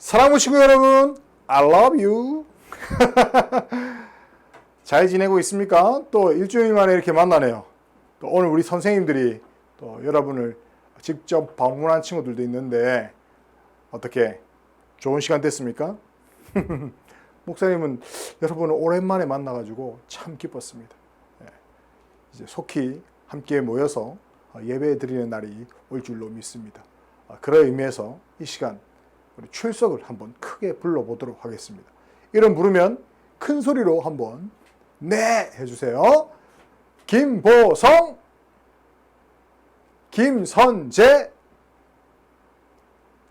사랑하는 친구 여러분, I love you. 잘 지내고 있습니까? 또 일주일 만에 이렇게 만나네요. 또 오늘 우리 선생님들이 또 여러분을 직접 방문한 친구들도 있는데 어떻게 좋은 시간 됐습니까? 목사님은 여러분을 오랜만에 만나가지고 참 기뻤습니다. 이제 속히 함께 모여서 예배 드리는 날이 올 줄로 믿습니다. 그런 의미에서 이 시간 우리 출석을 한번 크게 불러보도록 하겠습니다. 이름 부르면 큰 소리로 한번 네 해주세요. 김보성, 김선재,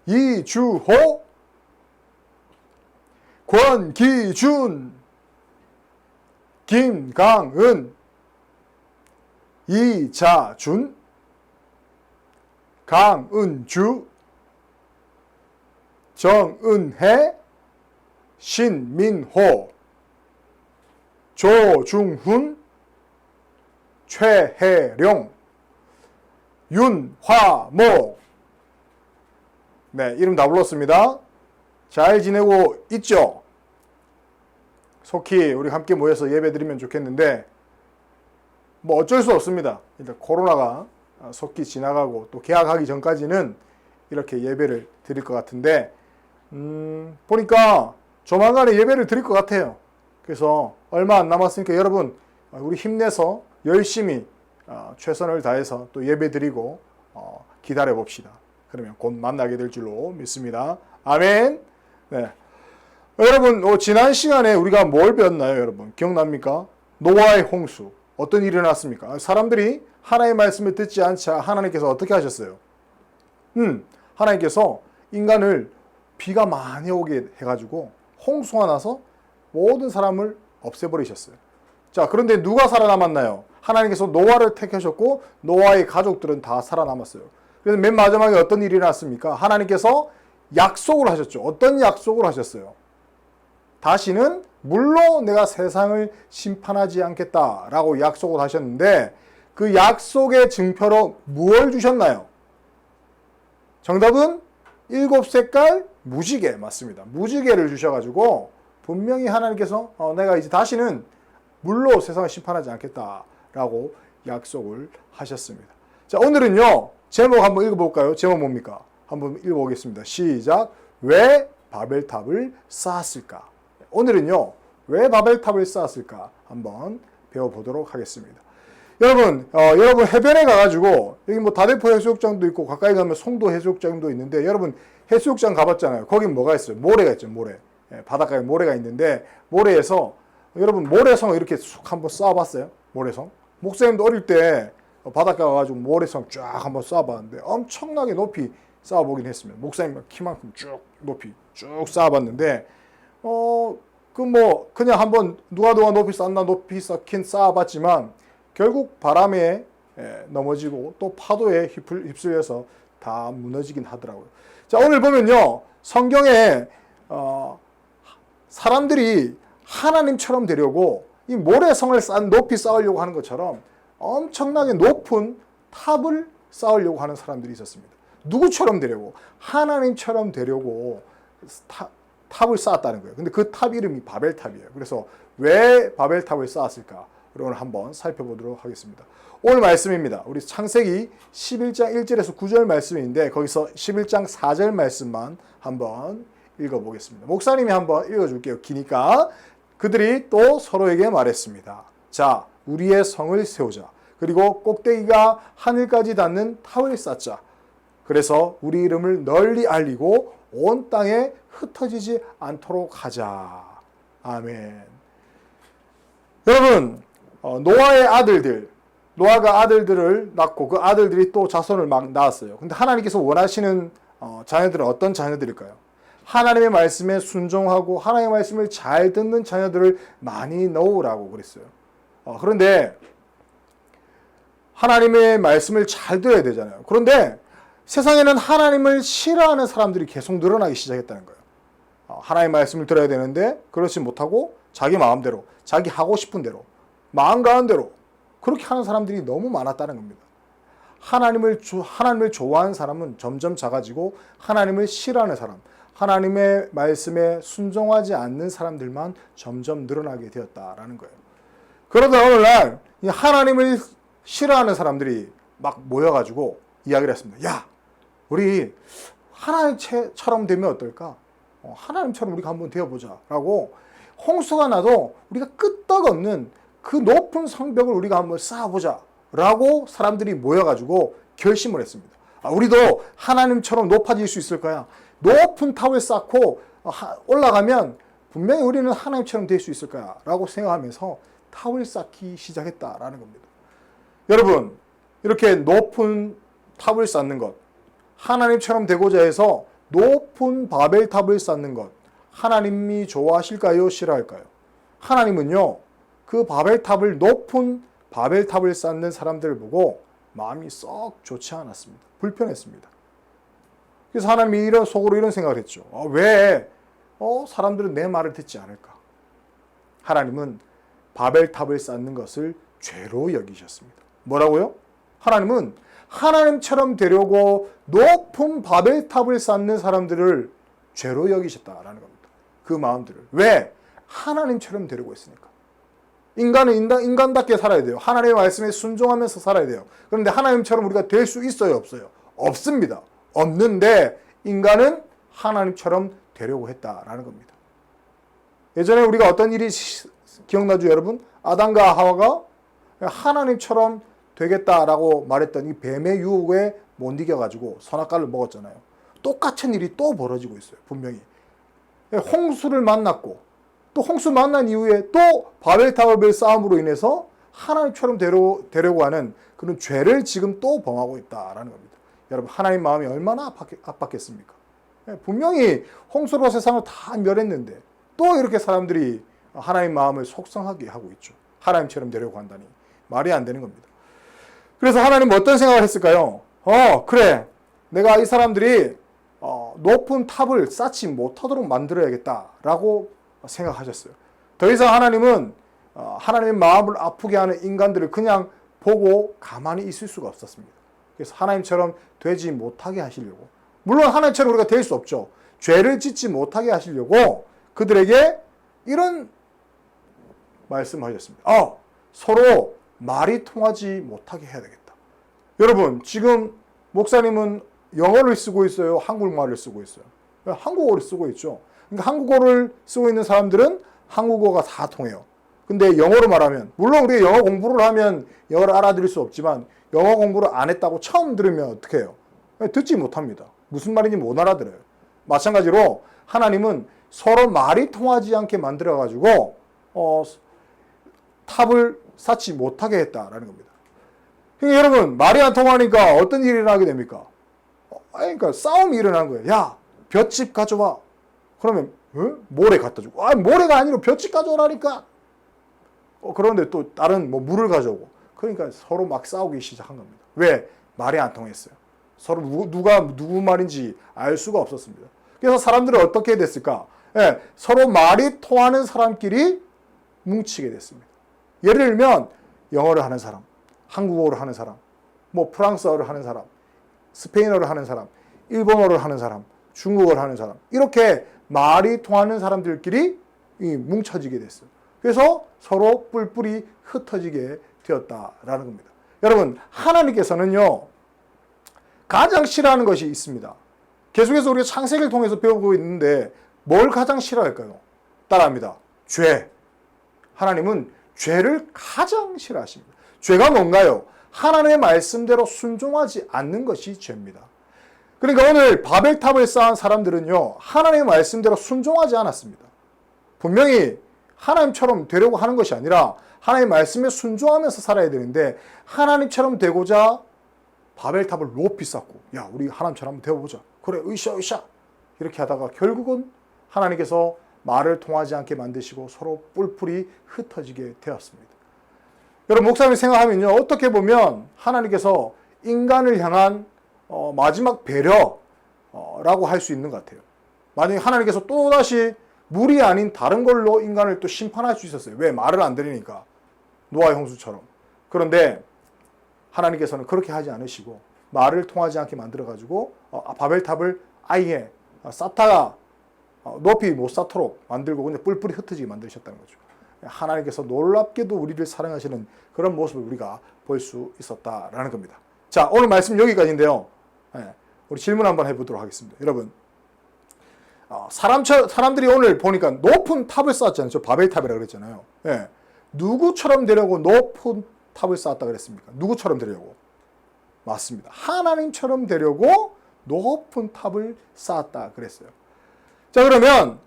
이주호, 권기준, 김강은, 이자준, 강은주, 정은혜, 신민호, 조중훈, 최혜령, 윤화목. 네, 이름 다 불렀습니다. 잘 지내고 있죠? 속히 우리 함께 모여서 예배 드리면 좋겠는데 뭐 어쩔 수 없습니다. 일단 코로나가 속히 지나가고 또 개학하기 전까지는 이렇게 예배를 드릴 것 같은데 보니까 조만간에 예배를 드릴 것 같아요. 그래서 얼마 안 남았으니까 여러분 우리 힘내서 열심히 최선을 다해서 또 예배 드리고 기다려 봅시다. 그러면 곧 만나게 될 줄로 믿습니다. 아멘. 네. 여러분 지난 시간에 우리가 뭘 배웠나요, 여러분? 기억납니까? 노아의 홍수. 어떤 일이 일어났습니까? 사람들이 하나님의 말씀을 듣지 않자 하나님께서 어떻게 하셨어요? 하나님께서 인간을 비가 많이 오게 해가지고 홍수가 나서 모든 사람을 없애버리셨어요. 자, 그런데 누가 살아남았나요? 하나님께서 노아를 택하셨고 노아의 가족들은 다 살아남았어요. 그래서 맨 마지막에 어떤 일이 일어났습니까? 하나님께서 약속을 하셨죠. 어떤 약속을 하셨어요? 다시는 물로 내가 세상을 심판하지 않겠다라고 약속을 하셨는데 그 약속의 증표로 무엇을 주셨나요? 정답은 7색깔 무지개 맞습니다. 무지개를 주셔가지고 분명히 하나님께서 내가 이제 다시는 물로 세상을 심판하지 않겠다라고 약속을 하셨습니다. 자, 오늘은요 제목 한번 읽어볼까요? 제목 뭡니까? 한번 읽어보겠습니다. 시작. 왜 바벨탑을 쌓았을까? 오늘은요 왜 바벨탑을 쌓았을까? 한번 배워보도록 하겠습니다. 여러분 해변에 가가지고 여기 뭐 다대포 해수욕장도 있고 가까이 가면 송도 해수욕장도 있는데 여러분 해수욕장 가봤잖아요. 거긴 뭐가 있어요? 모래가 있죠. 모래. 바닷가에 모래가 있는데 모래에서 여러분 모래성 이렇게 쑥 한번 쌓아봤어요? 모래성? 목사님도 어릴 때 바닷가 가가지고 모래성 쫙 한번 쌓아봤는데 엄청나게 높이 쌓아보긴 했습니다. 목사님 키만큼 쭉 높이 쭉 쌓아봤는데 그냥 한번 누가 높이 쌓나 높이 쌓긴 쌓아봤지만 결국 바람에 넘어지고 또 파도에 휩쓸려서 다 무너지긴 하더라고요. 자, 오늘 보면요 성경에 사람들이 하나님처럼 되려고 이 모래성을 높이 쌓으려고 하는 것처럼 엄청나게 높은 탑을 쌓으려고 하는 사람들이 있었습니다. 누구처럼 되려고? 하나님처럼 되려고 탑을 쌓았다는 거예요. 근데 그 탑 이름이 바벨탑이에요. 그래서 왜 바벨탑을 쌓았을까? 오늘 한번 살펴보도록 하겠습니다. 오늘 말씀입니다. 우리 창세기 11장 1절에서 9절 말씀인데 거기서 11장 4절 말씀만 한번 읽어보겠습니다. 목사님이 한번 읽어줄게요. 기니까. 그들이 또 서로에게 말했습니다. 자, 우리의 성을 세우자. 그리고 꼭대기가 하늘까지 닿는 탑을 쌓자. 그래서 우리 이름을 널리 알리고 온 땅에 흩어지지 않도록 하자. 아멘. 여러분, 노아의 아들들, 노아가 아들들을 낳고 그 아들들이 또 자손을 막 낳았어요. 근데 하나님께서 원하시는 자녀들은 어떤 자녀들일까요? 하나님의 말씀에 순종하고 하나님의 말씀을 잘 듣는 자녀들을 많이 넣으라고 그랬어요. 그런데 하나님의 말씀을 잘 들어야 되잖아요. 그런데 세상에는 하나님을 싫어하는 사람들이 계속 늘어나기 시작했다는 거예요. 하나님의 말씀을 들어야 되는데 그렇지 못하고 자기 마음대로, 자기 하고 싶은 대로, 마음 가는 대로 그렇게 하는 사람들이 너무 많았다는 겁니다. 하나님을 좋아하는 사람은 점점 작아지고 하나님을 싫어하는 사람, 하나님의 말씀에 순종하지 않는 사람들만 점점 늘어나게 되었다라는 거예요. 그러다 오늘날 이 하나님을 싫어하는 사람들이 막 모여가지고 이야기를 했습니다. 야, 우리 하나님처럼 되면 어떨까? 하나님처럼 우리가 한번 되어보자 라고, 홍수가 나도 우리가 끄떡없는 그 높은 성벽을 우리가 한번 쌓아보자 라고 사람들이 모여가지고 결심을 했습니다. 우리도 하나님처럼 높아질 수 있을 거야. 높은 탑을 쌓고 올라가면 분명히 우리는 하나님처럼 될 수 있을 거야 라고 생각하면서 탑을 쌓기 시작했다라는 겁니다. 여러분, 이렇게 높은 탑을 쌓는 것, 하나님처럼 되고자 해서 높은 바벨탑을 쌓는 것, 하나님이 좋아하실까요? 싫어할까요? 하나님은요, 그 바벨탑을, 높은 바벨탑을 쌓는 사람들을 보고 마음이 썩 좋지 않았습니다. 불편했습니다. 그래서 하나님이 속으로 이런 생각을 했죠. 왜 사람들은 내 말을 듣지 않을까? 하나님은 바벨탑을 쌓는 것을 죄로 여기셨습니다. 뭐라고요? 하나님은 하나님처럼 되려고 높은 바벨탑을 쌓는 사람들을 죄로 여기셨다라는 겁니다. 그 마음들을. 왜? 하나님처럼 되려고 했으니까. 인간은 인간답게 살아야 돼요. 하나님의 말씀에 순종하면서 살아야 돼요. 그런데 하나님처럼 우리가 될 수 있어요? 없어요? 없습니다. 없는데 인간은 하나님처럼 되려고 했다라는 겁니다. 예전에 우리가 어떤 일이 기억나죠, 여러분? 아담과 하와가 하나님처럼 되겠다라고 말했던 이 뱀의 유혹에 못 이겨가지고 선악과를 먹었잖아요. 똑같은 일이 또 벌어지고 있어요, 분명히. 홍수를 만났고, 또 홍수 만난 이후에 또 바벨탑을 쌓음으로 인해서 하나님처럼 되려고 하는 그런 죄를 지금 또 범하고 있다라는 겁니다. 여러분, 하나님 마음이 얼마나 압박했습니까? 분명히 홍수로 세상을 다 멸했는데 또 이렇게 사람들이 하나님 마음을 속상하게 하고 있죠. 하나님처럼 되려고 한다니 말이 안 되는 겁니다. 그래서 하나님은 어떤 생각을 했을까요? 그래, 내가 이 사람들이 높은 탑을 쌓지 못하도록 만들어야겠다라고 생각하셨어요. 더 이상 하나님은 하나님의 마음을 아프게 하는 인간들을 그냥 보고 가만히 있을 수가 없었습니다. 그래서 하나님처럼 되지 못하게 하시려고, 물론 하나님처럼 우리가 될 수 없죠. 죄를 짓지 못하게 하시려고 그들에게 이런 말씀하셨습니다. 서로 말이 통하지 못하게 해야 되겠다. 여러분, 지금 목사님은 영어를 쓰고 있어요? 한국말을 쓰고 있어요? 한국어를 쓰고 있죠. 그러니까 한국어를 쓰고 있는 사람들은 한국어가 다 통해요. 근데 영어로 말하면, 물론 우리가 영어 공부를 하면 영어를 알아들을 수 없지만 영어 공부를 안 했다고 처음 들으면 어떻게 해요? 듣지 못합니다. 무슨 말인지 못 알아들어요. 마찬가지로 하나님은 서로 말이 통하지 않게 만들어가지고 탑을 쌓지 못하게 했다라는 겁니다. 그러니까 여러분, 말이 안 통하니까 어떤 일이 일어나게 됩니까? 그러니까 싸움이 일어나는 거예요. 야, 볏짚 가져와. 그러면 모래 갖다 주고, 모래가 아니라 볏짚 가져오라니까. 그런데 또 다른 물을 가져오고. 그러니까 서로 막 싸우기 시작한 겁니다. 왜? 말이 안 통했어요. 서로 누가 누구 말인지 알 수가 없었습니다. 그래서 사람들은 어떻게 됐을까? 서로 말이 통하는 사람끼리 뭉치게 됐습니다. 예를 들면 영어를 하는 사람, 한국어를 하는 사람, 프랑스어를 하는 사람, 스페인어를 하는 사람, 일본어를 하는 사람, 중국어를 하는 사람, 이렇게 말이 통하는 사람들끼리 뭉쳐지게 됐어요. 그래서 서로 뿔뿔이 흩어지게 되었다라는 겁니다. 여러분, 하나님께서는요, 가장 싫어하는 것이 있습니다. 계속해서 우리가 창세기를 통해서 배우고 있는데 뭘 가장 싫어할까요? 따라합니다. 죄. 하나님은 죄를 가장 싫어하십니다. 죄가 뭔가요? 하나님의 말씀대로 순종하지 않는 것이 죄입니다. 그러니까 오늘 바벨탑을 쌓은 사람들은요, 하나님의 말씀대로 순종하지 않았습니다. 분명히 하나님처럼 되려고 하는 것이 아니라 하나님의 말씀에 순종하면서 살아야 되는데, 하나님처럼 되고자 바벨탑을 높이 쌓고, 야, 우리 하나님처럼 한번 되어보자. 그래, 으쌰 이렇게 하다가 결국은 하나님께서 말을 통하지 않게 만드시고 서로 뿔뿔이 흩어지게 되었습니다. 여러분, 목사님이 생각하면요, 어떻게 보면 하나님께서 인간을 향한 마지막 배려라고 할 수 있는 것 같아요. 만약에 하나님께서 또다시 물이 아닌 다른 걸로 인간을 또 심판할 수 있었어요. 왜? 말을 안 들으니까. 노아의 홍수처럼. 그런데 하나님께서는 그렇게 하지 않으시고 말을 통하지 않게 만들어가지고 바벨탑을 아예 쌓다가 높이 못 쌓도록 만들고 그냥 뿔뿔이 흩어지게 만드셨다는 거죠. 하나님께서 놀랍게도 우리를 사랑하시는 그런 모습을 우리가 볼 수 있었다라는 겁니다. 자, 오늘 말씀 여기까지인데요. 우리 질문 한번 해보도록 하겠습니다. 여러분, 사람들이 오늘 보니까 높은 탑을 쌓았잖아요. 저 바벨탑이라고 그랬잖아요. 누구처럼 되려고 높은 탑을 쌓았다 그랬습니까? 누구처럼 되려고? 맞습니다. 하나님처럼 되려고 높은 탑을 쌓았다 그랬어요. 자, 그러면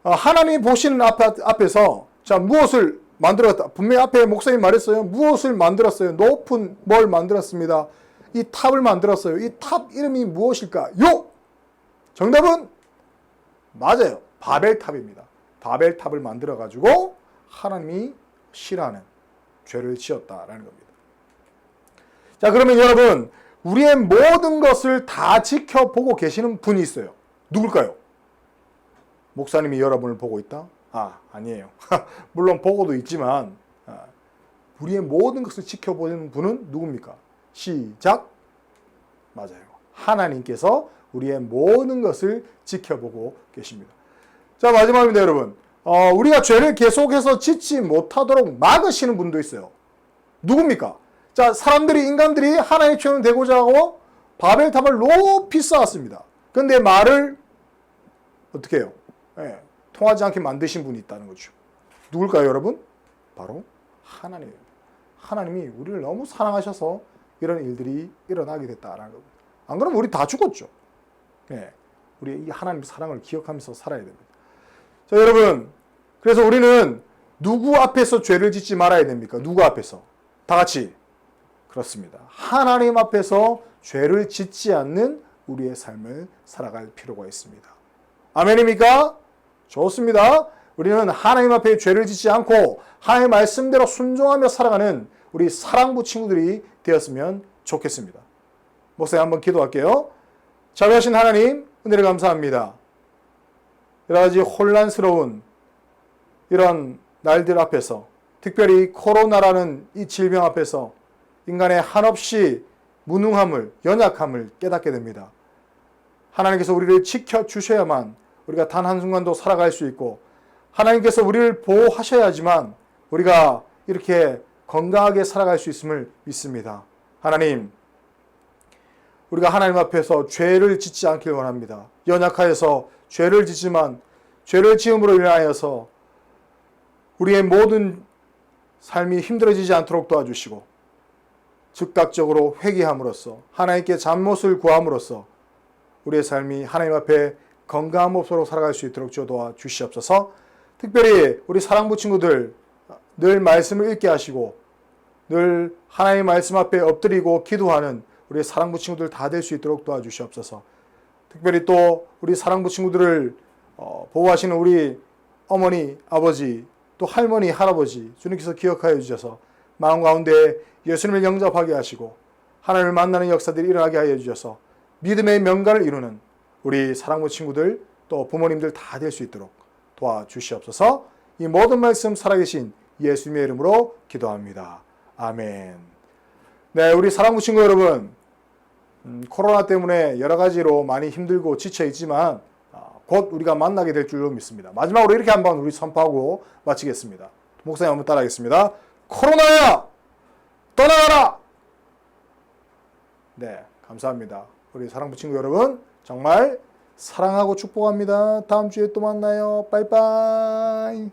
하나님이 보시는 앞에서 자, 무엇을 만들었다. 분명히 앞에 목사님 말했어요. 무엇을 만들었어요? 높은 뭘 만들었습니다. 이 탑을 만들었어요. 이 탑 이름이 무엇일까요? 정답은 맞아요. 바벨탑입니다. 바벨탑을 만들어가지고 하나님이 싫어하는 죄를 지었다라는 겁니다. 자, 그러면 여러분, 우리의 모든 것을 다 지켜보고 계시는 분이 있어요. 누굴까요? 목사님이 여러분을 보고 있다? 아니에요. 물론 보고도 있지만 우리의 모든 것을 지켜보는 분은 누굽니까? 시작. 맞아요. 하나님께서 우리의 모든 것을 지켜보고 계십니다. 자, 마지막입니다, 여러분. 우리가 죄를 계속해서 짓지 못하도록 막으시는 분도 있어요. 누굽니까? 자, 인간들이 하나님의 처럼 되고자 하고 바벨탑을 높이 쌓았습니다. 그런데 말을 어떻게 해요? 통하지 않게 만드신 분이 있다는 거죠. 누굴까요, 여러분? 바로 하나님입니다. 하나님이 우리를 너무 사랑하셔서 이런 일들이 일어나게 됐다라는 겁니다. 안 그러면 우리 다 죽었죠. 우리 이 하나님의 사랑을 기억하면서 살아야 됩니다. 자, 여러분, 그래서 우리는 누구 앞에서 죄를 짓지 말아야 됩니까? 누구 앞에서? 다 같이. 그렇습니다. 하나님 앞에서 죄를 짓지 않는 우리의 삶을 살아갈 필요가 있습니다. 아멘입니까? 좋습니다. 우리는 하나님 앞에 죄를 짓지 않고 하나님의 말씀대로 순종하며 살아가는 우리 사랑부 친구들이 되었으면 좋겠습니다. 목사님 한번 기도할게요. 자비하신 하나님, 은혜를 감사합니다. 여러 가지 혼란스러운 이런 날들 앞에서, 특별히 코로나라는 이 질병 앞에서 인간의 한없이 무능함을, 연약함을 깨닫게 됩니다. 하나님께서 우리를 지켜주셔야만 우리가 단 한순간도 살아갈 수 있고, 하나님께서 우리를 보호하셔야지만 우리가 이렇게 건강하게 살아갈 수 있음을 믿습니다. 하나님, 우리가 하나님 앞에서 죄를 짓지 않길 원합니다. 연약하여서 죄를 짓지만 죄를 지음으로 인하여서 우리의 모든 삶이 힘들어지지 않도록 도와주시고, 즉각적으로 회개함으로써 하나님께 잠못을 구함으로써 우리의 삶이 하나님 앞에 건강한 모습으로 살아갈 수 있도록 도와주시옵소서. 특별히 우리 사랑부 친구들 늘 말씀을 읽게 하시고 늘 하나님의 말씀 앞에 엎드리고 기도하는 우리 사랑부 친구들 다 될 수 있도록 도와주시옵소서. 특별히 또 우리 사랑부 친구들을 보호하시는 우리 어머니, 아버지, 또 할머니, 할아버지 주님께서 기억하여 주셔서 마음 가운데 예수님을 영접하게 하시고 하나님을 만나는 역사들이 일어나게 하여 주셔서 믿음의 명가를 이루는 우리 사랑부 친구들 또 부모님들 다 될 수 있도록 도와주시옵소서. 이 모든 말씀 살아계신 예수님의 이름으로 기도합니다. 아멘. 네, 우리 사랑부 친구 여러분, 코로나 때문에 여러 가지로 많이 힘들고 지쳐 있지만 곧 우리가 만나게 될 줄로 믿습니다. 마지막으로 이렇게 한번 우리 선포하고 마치겠습니다. 목사님 한번 따라하겠습니다. 코로나야 떠나가라. 네, 감사합니다. 우리 사랑부 친구 여러분, 정말 사랑하고 축복합니다. 다음 주에 또 만나요. 빠이빠이.